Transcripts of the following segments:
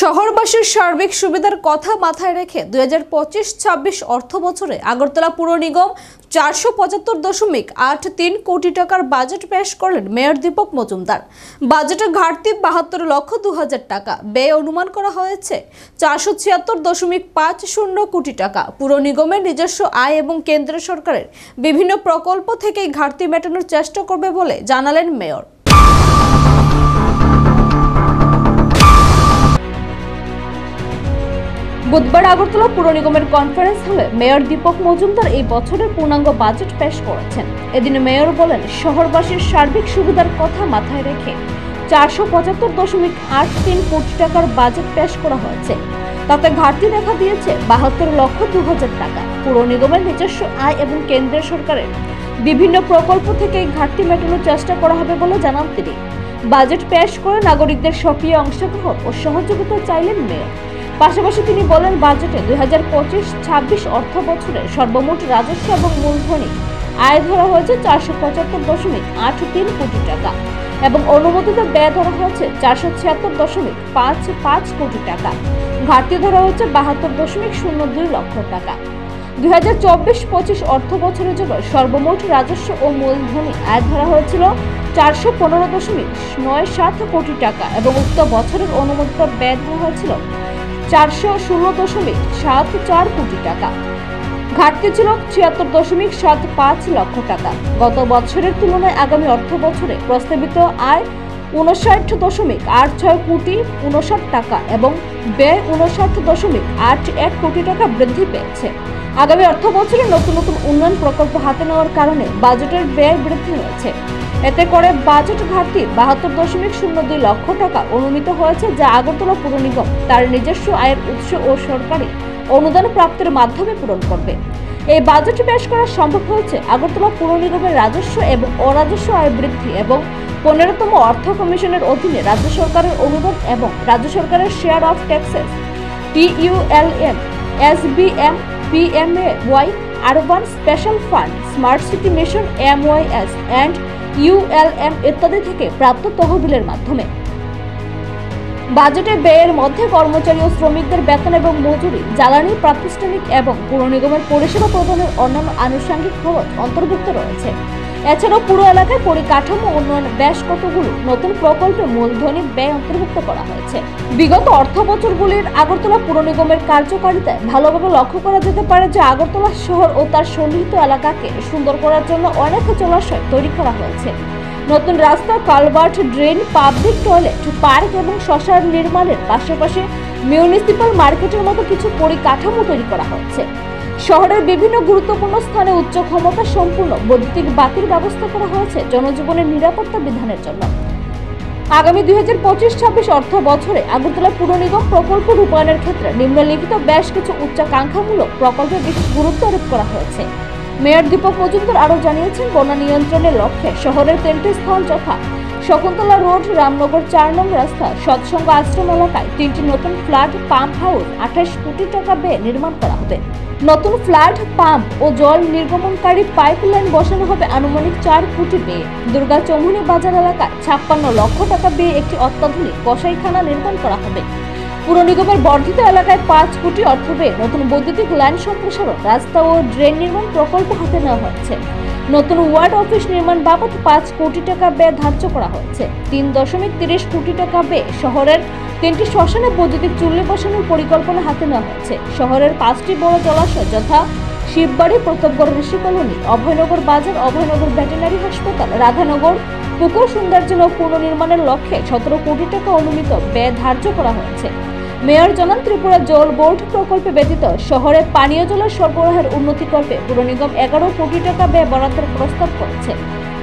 শহরবাসীর সার্বিক সুবিধার কথা মাথায় রেখে 2025-26 অর্থ বছরে আগরতলা পুর নিগম 475.83 কোটি টাকার বাজেট পেশ করলেন মেয়র দীপক মজুমদার। বাজেটের ঘাটতি 72,02,000 টাকা, ব্যয় অনুমান করা হয়েছে 476.50 কোটি টাকা। পুর নিগমের নিজস্ব আয় এবং কেন্দ্র সরকারের বিভিন্ন প্রকল্প থেকে ঘাটতি মেটানোর চেষ্টা করবে বলে জানালেন মেয়র। বুধবার আগরতলা পুর নিগমের কনফারেন্স হলে মেয়র দীপক মজুমদার এই বছরের পূর্ণাঙ্গ বাজেট পেশ করেছেন। এদিন মেয়র বলেন, শহরবাসীর সার্বিক সুবিধার কথা মাথায় রেখে 475.83 কোটি টাকার বাজেট পেশ করা হয়েছে। তাতে ঘাটতি দেখা দিয়েছে 72,02,000 টাকা। পুর নিগমের নিজস্ব আয় এবং কেন্দ্রীয় সরকারের বিভিন্ন প্রকল্প থেকে এই ঘাটতি মেটানোর চেষ্টা করা হবে বলে জানান তিনি। বাজেট পেশ করে নাগরিকদের সক্রিয় অংশগ্রহণ ও সহযোগিতা চাইলেন মেয়র। পাশাপাশি তিনি বলেন, বাজেটে 2025-26 অর্থ বছরের সর্বমোট রাজস্ব এবং মূলধনী আয় ধরা হয়েছে 475.83 কোটি টাকা এবং অনুমোদিত ব্যয় ধরা হয়েছে 476.55 কোটি টাকা। ঘাটতি ধরা হয়েছে 72.02 লক্ষ টাকা। 2024-25 অর্থ বছরের জন্য সর্বমোট রাজস্ব ও মূলধনী আয় ধরা হয়েছিল 415.97 কোটি টাকা এবং উক্ত বছরের অনুমোদিত ব্যয় ধরা হয়েছিল 416.74 কোটি টাকা। ঘাটতি ছিল 76.75 লক্ষ টাকা। গত বছরের তুলনায় আগামী অর্থ বছরে প্রস্তাবিত আয় 59.86 কোটি 59 টাকা এবং ব্যয় 59.81 কোটি টাকা বৃদ্ধি পেয়েছে। আগামী অর্থ বছরে নতুন নতুন উন্নয়ন প্রকল্প হাতে নেওয়ার কারণে বাজেটের ব্যয় বৃদ্ধি হয়েছে। এতে করে বাজেট ঘাটতি 72.02 লক্ষ টাকা অনুমিত হয়েছে, যা আগরতলা পুর নিগম তার নিজস্ব আয়ের উৎস ও সরকারি অনুদান প্রাপ্তির মাধ্যমে পূরণ করবে। এই বাজেট পেশ করা সম্ভব হয়েছে আগরতলা পুর নিগমের রাজস্ব এবং অরাজস্ব আয় বৃদ্ধি এবং 15তম অর্থ কমিশনের অধীনে রাজ্য সরকারের অনুদান এবং রাজ্য সরকারের share of taxes TULM, SBM, PMAY, urban special fund, smart city mission MYS and ULM ইত্যাদি থেকে প্রাপ্ত তহবিলের মাধ্যমে। বাজেটে ব্যয়ের মধ্যে কর্মচারী ও শ্রমিকদের বেতন এবং মজুরি, জ্বালানি, প্রাতিষ্ঠানিক এবং পুর নিগমের পরিষেবা প্রদানের অন্যান্য আনুষঙ্গিক খরচ অন্তর্ভুক্ত রয়েছে। এছাড়াও পুরো এলাকায় পরিকাঠামো উন্নয়ন বেশ কতগুলো নতুন প্রকল্পে মূলধনী ব্যয় অন্তর্ভুক্ত করা হয়েছে। বিগত অর্থ বছরগুলির আগরতলা পুর নিগমের কার্যকারিতায় ভালোভাবে লক্ষ্য করা যেতে পারে যে আগরতলা শহর ও তার সন্নিহিত এলাকাকে সুন্দর করার জন্য অনেক জলাশয় তৈরি করা হয়েছে। নতুন রাস্তা, culvert, drain, public toilet, park এবং শ্মশান নির্মাণের পাশাপাশি মিউনিসিপাল মার্কেটের মতো কিছু পরিকাঠামো তৈরি করা হচ্ছে। শহরের বিভিন্ন গুরুত্বপূর্ণ স্থানে উচ্চ ক্ষমতা সম্পূর্ণ বৈদ্যুতিক বাতির ব্যবস্থা করা হয়েছে জনজীবনের নিরাপত্তা বিধানের জন্য। আগামী 2025-26 অর্থ বছরে আগরতলা পুর নিগম প্রকল্প রূপায়ণের ক্ষেত্রে নিম্নলিখিত বেশ কিছু উচ্চাকাঙ্ক্ষামূলক প্রকল্পে বিশেষ গুরুত্ব আরোপ করা হয়েছে। মেয়র দীপক মজুমদার আরও জানিয়েছেন, বন্যা নিয়ন্ত্রণের লক্ষ্যে শহরের 3টি স্থান যথা শকুন্তলা রোড, রামনগর 4 নং রাস্তা, সৎসঙ্গ আশ্রম এলাকায় 3টি নতুন ফ্ল্যাট পাম্প হাউস 28 কোটি টাকা ব্যয়ে নির্মাণ করা হবে। নতুন ফ্ল্যাট পাম্প ও জল নির্গমনকারী পাইপলাইন বসানো হবে আনুমানিক 4 কোটি ব্যয়ে। দুর্গা চৌমুহনী বাজার এলাকায় 56 লক্ষ টাকা ব্যয়ে একটি অত্যাধুনিক কসাইখানা নির্মাণ করা হবে। পুর নিগমের বর্ধিত এলাকায় 5 কোটি অর্থ ব্যয়ে নতুন বৈদ্যুতিক লাইন সম্প্রসারণ, রাস্তা ও ড্রেন নির্মাণ প্রকল্প হাতে নেওয়া হচ্ছে। নতুন ওয়ার্ড অফিস নির্মাণ বাবদ 5 কোটি টাকা ব্যয় ধার্য করা হয়েছে। 3.30 কোটি টাকা ব্যয়ে শহরের 3টি শ্মশানে বৈদ্যুতিক চুল্লি বসানোর পরিকল্পনা হাতে নেওয়া হয়েছে। শহরের 5টি বড় জলাশয় যথা শিববাড়ি, প্রতাপগড় ঋষি কলোনি, অভয়নগর বাজার, অভয়নগর ভেটেরিনারি হাসপাতাল, রাধানগর পুকুর সৌন্দর্যন ও পুনর্নির্মাণের লক্ষ্যে 17 কোটি টাকা অনুমিত ব্যয় ধার্য করা হয়েছে। মেয়র জানান, ত্রিপুরা জল বোর্ড প্রকল্পে ব্যতীত শহরে পানীয় জলের সরবরাহের উন্নতিকল্পে পুর নিগম 11 কোটি টাকা ব্যয় বরাদ্দের প্রস্তাব করেছে।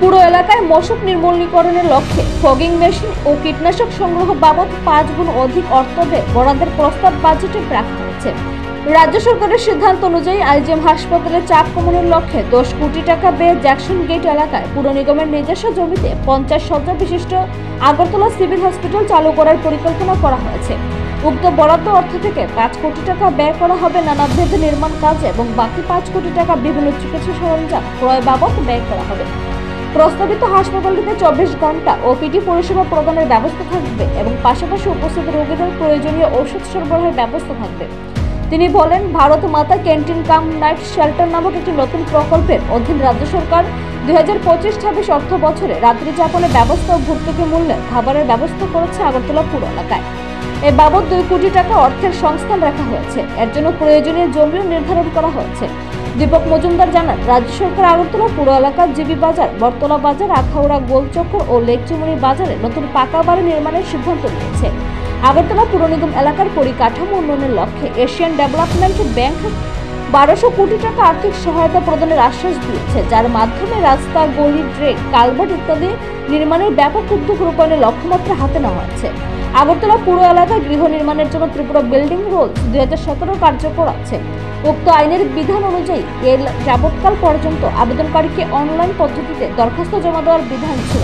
পুরো এলাকায় মশক নির্মূলীকরণের লক্ষ্যে ফগিং মেশিন ও কীটনাশক সংগ্রহ বাবদ 5 গুণ অধিক অর্থ ব্যয় বরাদ্দের প্রস্তাব বাজেটে রাখা হয়েছে। রাজ্য সরকারের সিদ্ধান্ত অনুযায়ী আইজিএম হাসপাতালে চাপ কমানোর লক্ষ্যে 10 কোটি টাকা ব্যয়ে জ্যাকসন গেট এলাকায় পুর নিগমের নিজস্ব জমিতে 50 শয্যা বিশিষ্ট আগরতলা সিভিল হসপিটাল চালু করার পরিকল্পনা করা হয়েছে। উক্ত বরাদ্দ অর্থ থেকে 5 কোটি টাকা ব্যয় করা হবে নানাবিধ নির্মাণ কাজে এবং বাকি 5 কোটি টাকা বিভিন্ন চিকিৎসা সরঞ্জাম ক্রয় বাবদ ব্যয় করা হবে। প্রস্তাবিত হাসপাতালটিতে 24 ঘন্টা ওপিডি পরিষেবা প্রদানের ব্যবস্থা থাকবে এবং পাশাপাশি উপস্থিত রোগীদের প্রয়োজনীয় ওষুধ সরবরাহের ব্যবস্থা থাকবে। তিনি বলেন, ভারত মাতা ক্যান্টিন কাম নাইট শেল্টার নামক একটি নতুন প্রকল্পের অধীন রাজ্য সরকার 2025-26 অর্থ বছরে রাত্রি যাপনের ব্যবস্থা ও ভর্তুকি মূল্যে খাবারের ব্যবস্থা করেছে আগরতলা পুর এলাকায়। এ বাবদ 2 কোটি টাকা অর্থের সংস্থান রাখা হয়েছে। এর জন্য প্রয়োজনীয় জমিও নির্ধারণ করা হয়েছে। দীপক মজুমদার জানান, রাজ্য সরকার আগরতলা পুর এলাকার জিবি বাজার, বরতলা বাজার, আখাউড়া গোলচক্কর ও লেকচুমুনি বাজারে নতুন পাকা বাড়ি নির্মাণের সিদ্ধান্ত নিয়েছে। আগরতলা পুর নিগম এলাকার পরিকাঠামো উন্নয়নের লক্ষ্যে এশিয়ান ডেভেলপমেন্ট ব্যাংক 1200 কোটি টাকা আর্থিক সহায়তা প্রদানের আশ্বাস দিয়েছে, যার মাধ্যমে রাস্তা, গলি, ড্রেন, কালভার্ট ইত্যাদি নির্মাণের ব্যাপক উদ্যোগ রূপায়ণের লক্ষ্যমাত্রা হাতে নেওয়া হয়েছে। আগরতলা পুর এলাকায় গৃহ নির্মাণের জন্য ত্রিপুরা বিল্ডিং রুলস 2017 কার্যকর আছে। উক্ত আইনের বিধান অনুযায়ী এর যাবৎকাল পর্যন্ত আবেদনকারীকে অনলাইন পদ্ধতিতে দরখাস্ত জমা দেওয়ার বিধান ছিল।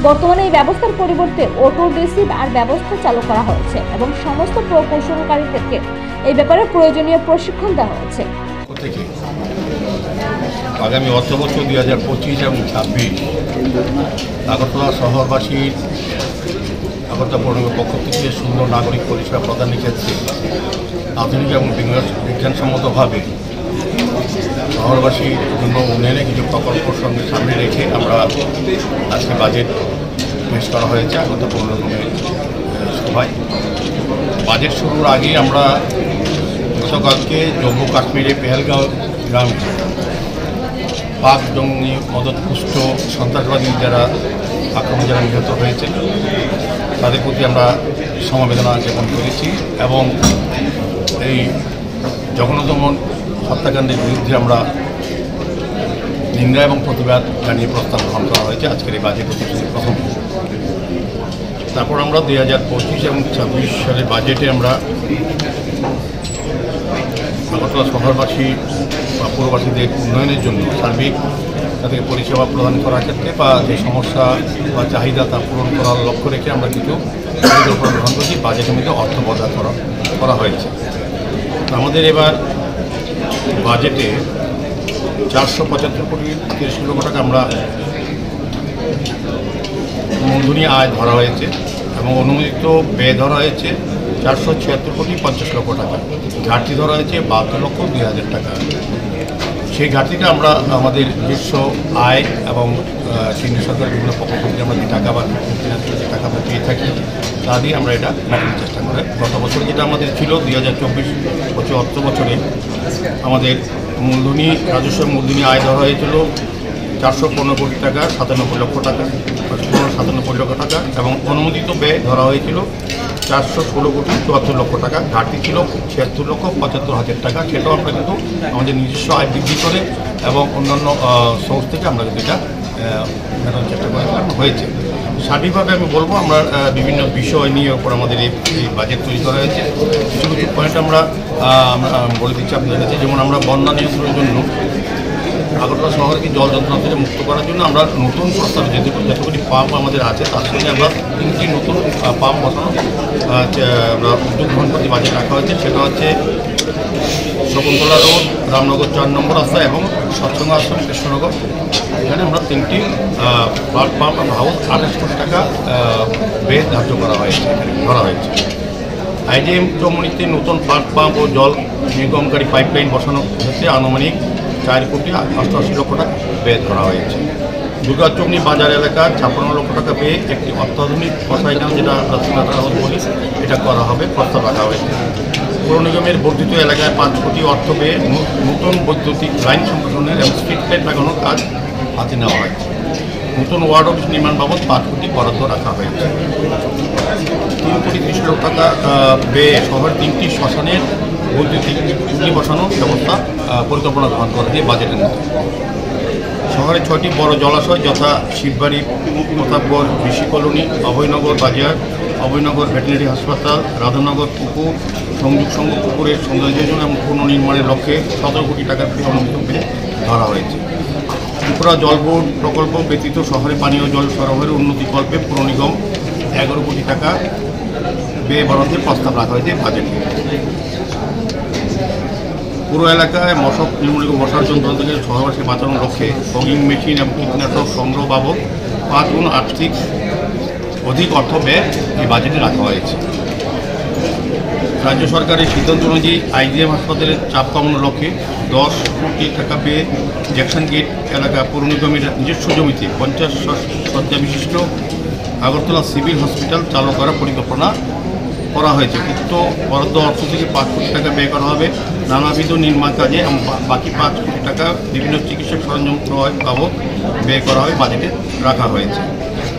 বর্তমানে এই ব্যবস্থার পরিবর্তে অটো রিসিভ আর ব্যবস্থা চালু করা হয়েছে এবং সমস্ত প্রকৌশলকারীদেরকে এই ব্যাপারে প্রয়োজনীয় প্রশিক্ষণ দেওয়া হয়েছে। আগামী অর্থবছর 2025 এবং 26 আগরতলা শহরবাসীর আগরতলা পৌর নিগমের পক্ষ থেকে সুন্দর নাগরিক পরিষেবা প্রদানের ক্ষেত্রে আধুনিক এবং বিজ্ঞানসম্মতভাবে শহরবাসীর জন্য উন্নয়নে কিছু প্রকল্প সঙ্গে সামনে রেখে আমরা আজকে বাজেট পেশ করা হয়েছে আগরতলা পৌর নিগমের সভায়। বাজেট শুরুর আগে আমরা গতকালকে জম্মু কাশ্মীরে পেহেলগাঁও গ্রামে পাক জঙ্গি মদতপুষ্ট সন্ত্রাসবাদী যারা আক্রমণ যারা নিহত হয়েছে তাদের প্রতি আমরা সমবেদনা জ্ঞাপন করেছি এবং এই জঘন্যতম হত্যাকাণ্ডের বিরুদ্ধে আমরা নিন্দা এবং প্রতিবাদ জানিয়ে প্রস্তাব গ্রহণ করা হয়েছে আজকের এই বাজেট অধিবেশনের প্রথম। তারপর আমরা 2025 এবং 26 সালের বাজেটে আমরা আগরতলা শহরবাসী বা পৌরবাসীদের উন্নয়নের জন্য সার্বিক তাদেরকে পরিষেবা প্রদান করার ক্ষেত্রে বা যে সমস্যা বা চাহিদা তা পূরণ করার লক্ষ্য রেখে আমরা কিছু পরিকল্পনা গ্রহণ করেছি। বাজেটের মধ্যে অর্থ বরাদ্দ করা হয়েছে। আমাদের এবার বাজেটে 475 কোটি 30 লক্ষ টাকা আমরা মূলধনী আয় ধরা হয়েছে এবং অনুমোদিত ব্যয় ধরা হয়েছে 476 কোটি 50 লক্ষ টাকা। ঘাটতি ধরা হয়েছে 72,02,000 টাকা। সেই ঘাটতিটা আমরা আমাদের নিজস্ব আয় এবং কেন্দ্রীয় সরকারের বিভিন্ন পক্ষ থেকে আমরা যে টাকা বা যে টাকা আমরা পেয়ে থাকি তা দিয়ে আমরা এটা মেটানোর চেষ্টা করি। গত বছর যেটা আমাদের ছিল 2024 অর্থ বছরে আমাদের মূলধনী রাজস্ব মূলধনী আয় ধরা হয়েছিল 415 কোটি টাকা 97 লক্ষ টাকা 97 লক্ষ টাকা এবং অনুমোদিত ব্যয় ধরা হয়েছিল 416 কোটি 74 লক্ষ টাকা। ঘাটতি ছিল 76,75,000 টাকা। সেটাও আমরা কিন্তু আমাদের নিজস্ব আয় বৃদ্ধি করে এবং অন্যান্য সোর্স থেকে আমরা কিন্তু এটা মেটানোর চেষ্টা করা হয়েছে। সার্বিকভাবে আমি বলবো আমরা বিভিন্ন বিষয় নিয়ে ওপর আমাদের এই বাজেট তৈরি করা হয়েছে। কিছু কিছু পয়েন্ট আমরা বলে দিচ্ছি আপনাদের কাছে। যেমন আমরা বন্যা নিয়ন্ত্রণের জন্য আগরতলা শহরকে জল যন্ত্রণা থেকে মুক্ত করার জন্য আমরা নতুন প্রস্তাব যতগুলি পাম্প আমাদের আছে তার সঙ্গে আমরা 3টি নতুন পাম্প বসানো আমরা উদ্যোগ গ্রহণ করতে বাজেট রাখা হয়েছে। সেটা হচ্ছে শকুন্তলা রোড, রামনগর 4 নম্বর রাস্তা এবং সৎসঙ্গ আশ্রম কৃষ্ণনগর। এখানে আমরা 3টি পাম্প হাউস 28 কোটি টাকা ব্যয় ধার্য করা হয়েছে ধরা হয়েছে। আইজিএম চৌমুনিতে নতুন পাম্প ও জল নির্গমকারী পাইপলাইন বসানো হয়েছে আনুমানিক 4 কোটি 88 লক্ষ টাকা ব্যয় ধরা হয়েছে। দুর্গাচৌমনি বাজার এলাকা 56 লক্ষ টাকা পেয়ে একটি অত্যাধুনিক কষাইখান যেটা বলি এটা করা হবে প্রস্তাব রাখা হয়েছে। পৌর নিগমের বর্ধিত এলাকায় 5 কোটি অর্থ পেয়ে নতুন বৈদ্যুতিক লাইন সম্প্রসারণের এবং স্ট্রিট লাইট লাগানোর কাজ হাতে নেওয়া হয়েছে। নতুন ওয়ার্ড অফিস নির্মাণ বাবদ 5 কোটি বরাদ্দ রাখা হয়েছে। 3 কোটি 30 লক্ষ টাকা ব্যয়ে শহরের 3টি শ্মশানের বৈদ্যুতিক চুল্লি বসানোর ব্যবস্থা পরিকল্পনা গ্রহণ করা দিয়ে বাজেটের মধ্যে। শহরে 6টি বড় জলাশয় যথা শিববাড়ি, প্রতাপগড়, ঋষি কলোনি, অভয়নগর বাজার, অভয়নগর ভেটেরিনারি হাসপাতাল, রাধানগর পুকুর, সংযোগ পুকুরের সৌন্দর্যায়ন এবং পুনর্নির্মাণের লক্ষ্যে 17 কোটি টাকার অনুমোদিত ব্যয় ধরা হয়েছে। ত্রিপুরা জল বোর্ড প্রকল্প ব্যতীত শহরে পানীয় জল সরবরাহের উন্নতিকল্পে পৌর নিগম 11 কোটি টাকা ব্যয় বরাদ্দের প্রস্তাব রাখা হয়েছে বাজেটে। পুরো এলাকায় মশক নির্মূল মশার যন্ত্রণা থেকে শহরবাসীকে বাঁচানোর লক্ষ্যে ফগিং মেশিন এবং কীটনাশক সংগ্রহ বাবদ 5 গুণ অধিক অর্থ ব্যয় এই বাজেটে রাখা হয়েছে। রাজ্য সরকারের সিদ্ধান্ত অনুযায়ী আইজিএম হাসপাতালের চাপ কমানোর লক্ষ্যে 10 কোটি টাকা পেয়ে জ্যাকসন গেট এলাকা পৌর নিগমের নিজস্ব জমিতে 50 শয্যা বিশিষ্ট আগরতলা সিভিল হসপিটাল চালু করার পরিকল্পনা করা হয়েছে। উক্ত বরাদ্দ অর্থ থেকে 5 কোটি টাকা ব্যয় করা হবে নানাবিধ নির্মাণ কাজে এবং বাকি 5 কোটি টাকা বিভিন্ন চিকিৎসা সরঞ্জাম ক্রয় বাবদ ব্যয় করা হবে বাজেটে রাখা হয়েছে।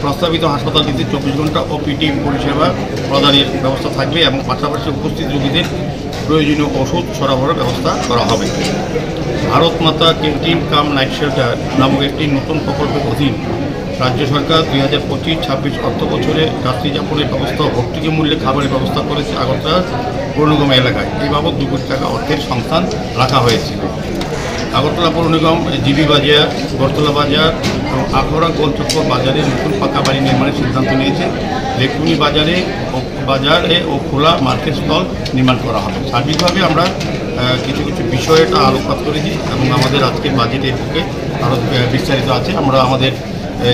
প্রস্তাবিত হাসপাতালটিতে 24 ঘন্টা ওপিডি পরিষেবা প্রদানের ব্যবস্থা থাকবে এবং পাশাপাশি উপস্থিত রোগীদের প্রয়োজনীয় ওষুধ সরবরাহের ব্যবস্থা করা হবে। ভারত মাতা ক্যান্টিন কাম নাইট শেল্টার নামক একটি নতুন প্রকল্পের অধীন রাজ্য সরকার 2025-26 অর্থ বছরে রাত্রি যাপনের ব্যবস্থা ও ভর্তুকি মূল্যে খাবারের ব্যবস্থা করেছে আগরতলা পৌর নিগম এলাকায়। এই বাবদ 2 কোটি টাকা অর্থের সংস্থান রাখা হয়েছে। আগরতলা পৌর নিগম জিবি বাজার, বরতলা বাজার এবং আখড়া গোলচক্কর বাজারে নতুন পাকা বাড়ি নির্মাণের সিদ্ধান্ত নিয়েছে। লেকুনি বাজারে ও খোলা মার্কেট স্টল নির্মাণ করা হবে। সার্বিকভাবে আমরা কিছু বিষয়টা আলোকপাত করেছি এবং আমাদের আজকে বাজেটের বুকে আরও বিস্তারিত আছে। আমরা আমাদের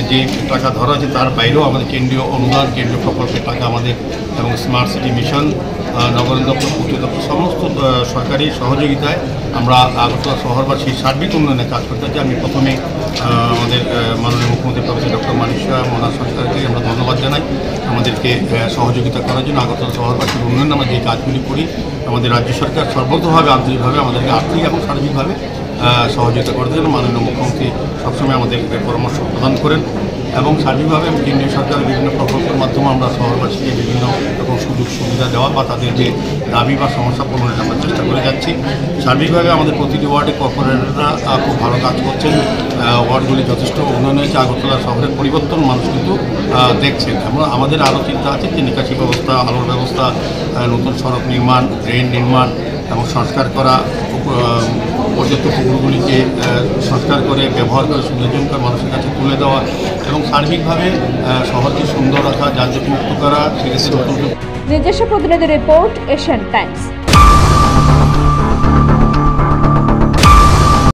যে টাকা ধরা আছে তার বাইরেও আমাদের কেন্দ্রীয় অনুদান, কেন্দ্রীয় প্রকল্পের টাকা আমাদের এবং স্মার্ট সিটি মিশন, নগরায়ণ দপ্তর, পূর্ত দপ্তর সমস্ত সরকারি সহযোগিতায় আমরা আগরতলা শহরবাসীর সার্বিক উন্নয়নে কাজ করতে চাই। আমি প্রথমে আমাদের মাননীয় মুখ্যমন্ত্রী প্রফেসর ডক্টর মানিক সাহা মহারাজ সরকারকে আমরা ধন্যবাদ জানাই আমাদেরকে সহযোগিতা করার জন্য। আগরতলা শহরবাসীর উন্নয়নে আমরা যে কাজগুলি করি আমাদের রাজ্য সরকার সর্বতভাবে আন্তরিকভাবে আমাদেরকে আর্থিক এবং সার্বিকভাবে সহযোগিতা করার জন্য মাননীয় মুখ্যমন্ত্রী সবসময় আমাদের পরামর্শ প্রদান করেন এবং সার্বিকভাবে কেন্দ্রীয় সরকারের বিভিন্ন প্রকল্পের মাধ্যমে আমরা শহরবাসীকে বিভিন্ন রকম সুযোগ সুবিধা দেওয়া বা তাদের যে দাবি বা সমস্যা পূরণের আমরা চেষ্টা করে যাচ্ছি। সার্বিকভাবে আমাদের প্রতিটি ওয়ার্ডে কর্পোরেটররা খুব ভালো কাজ করছেন। ওয়ার্ডগুলি যথেষ্ট উন্নয়ন হয়েছে। আগরতলা শহরের পরিবর্তন মানুষ কিন্তু দেখছেন। এবং আমাদের আরও চিন্তা আছে যে নিকাশি ব্যবস্থা, আলোর ব্যবস্থা, নতুন সড়ক নির্মাণ, ড্রেন নির্মাণ এবং সংস্কার করা, পর্যাপ্ত পুকুরগুলিকে সংস্কার করে ব্যবহার করে সৌন্দর্যন করে মানুষের কাছে তুলে দেওয়া এবং সার্বিকভাবে শহরকে সুন্দর রাখা, যানজট মুক্ত করা, সেক্ষেত্রে নিজস্ব প্রতিনিধি রিপোর্ট, এশিয়ান টাইমস।